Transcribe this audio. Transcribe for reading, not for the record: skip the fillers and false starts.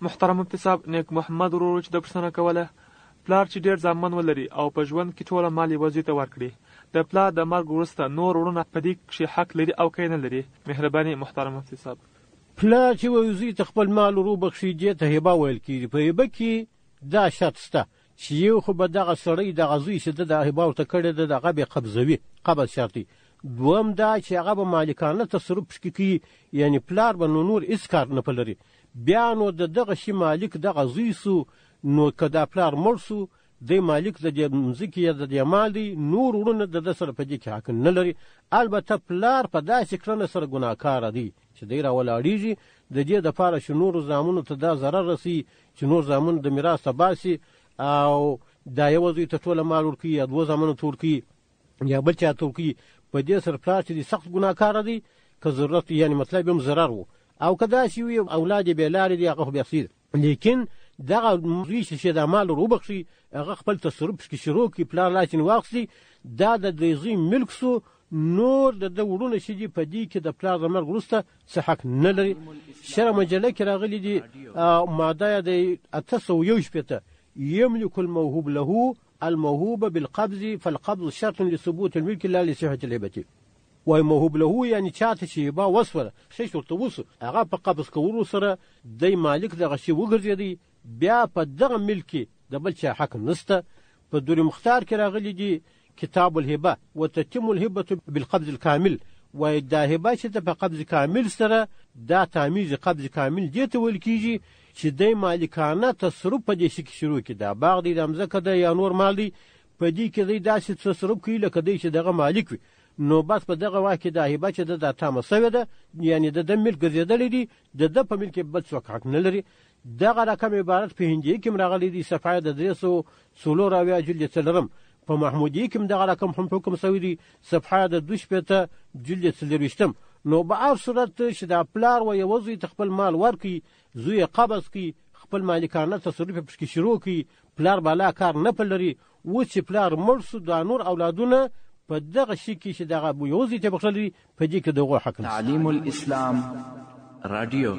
محترم مفتي صاحب نیک محمد ورور چې د پوښتنه کوله پلار چې ډېر زامن ولري او په ژوند کې ټوله مال یې وزوی ته ورکړي د پلار د مرګ وروسته نور وروڼه په دې کښې حق لري او که نه لري؟ مهرباني محترم مفتي صاحب. پلار چې وزوی ته خپل مال ورو بخښي دې ته هبه ویل کېږي. په هبه کې دا شرط شته چې یو خو به دغه سړی دغه زوی چې ده د هبه ورته کړې ده د هغه به قبضوي، قبض شرط دی. دویم دا چې هغه به مالکانه تصرف پکې کوي، یعنی پلار به نور هېڅ کار نه پلري. بیا نو د دغه شي مالک دغه زوی سو، نو که دا پلار مړ سو دی مالک د دې مځکې یا د دې مال دی، نور وروڼه د ده سره په دې کې حق نه لري. البته پلار په داسې کړنه سره ګناهکاره دی چې دی راولاړېږي د دې دپاره چې نورو زامنو ته دا ضرر رسي چې نور زامن د میراث ته باسي او دا یوه زوی ته ټوله مال ورکوي یا دوه زامنو ته ورکوي یا بل چا ته ورکوي. په دې سره پلار چې دی سخت ګناهکاره دی، که ضرورت یعنې مطلب هم ضرر و. او که داسې وي اولاد یې بې لارې دي هغه خو بیا څه. لیکن دغه زوی چې دا مال ور وبخښي هغه خپل تصرف پکې شروع کړي، پلار لا چې واخلي دا د دې زوی ملک سو، نور د ده وروڼه چې دي په دې کې د پلار د مرګ وروسته څه حق نه لري. شرع مجله کې راغلي دي ماده یې د 861 يملك الموهوب له الموهوب بالقبض فالقبض شرط لثبوت الملك لا لصحة الهبة. وای موهوب له یعنی چاته چې هبه وسوله شی ورته وسو هغه په قبض کولو سره دی مالک دغه شی وګرځېدی، بیا په دغه ملک کې د بل چا حق نسته. په دور مختار کې راغلي دي کتاب الهبه وتتم الهبه بالقبض الكامل. وای دا هبه چې په قبض کامل سره دا تامیز قبض کامل دې ته ویل کېږي چې دی مالکانه تصرف په دې شي کې شروع کړي. دا باغ دی، د مځکه ده یا نور مال دی، په دې کې دی داسې تصرف کوي لکه دی چې دغه مالک وي. نو بس په دغه وخت کې دا هبه چې ده دا تامه سوې ده، یعنې د ده ملک ګرځېدلی دی، د ده په ملک کې بل څوک حق نه لري. دغه رقم عبارت په هندیه کې هم راغلی دی، صفحه د 340 جلد 4. په محمودیه کې هم دغه رقم هم حکم سوی دی، صفحه د 2 جلد 4. نو به هر صورت چې دا پلار و یوه زوی ته خپل مال ورکړي، زوی یې قبض کړي، خپل مالکانه تصرف یې پکې شروع کړي، پلار بالا کار نه پلري. اوس چې پلار مړ سو دا نور اولادونه په دغه شي کې چې دغه یو زوی ته بخښلی په دې کې دغه حق نشته. تعلیم الاسلام رادیو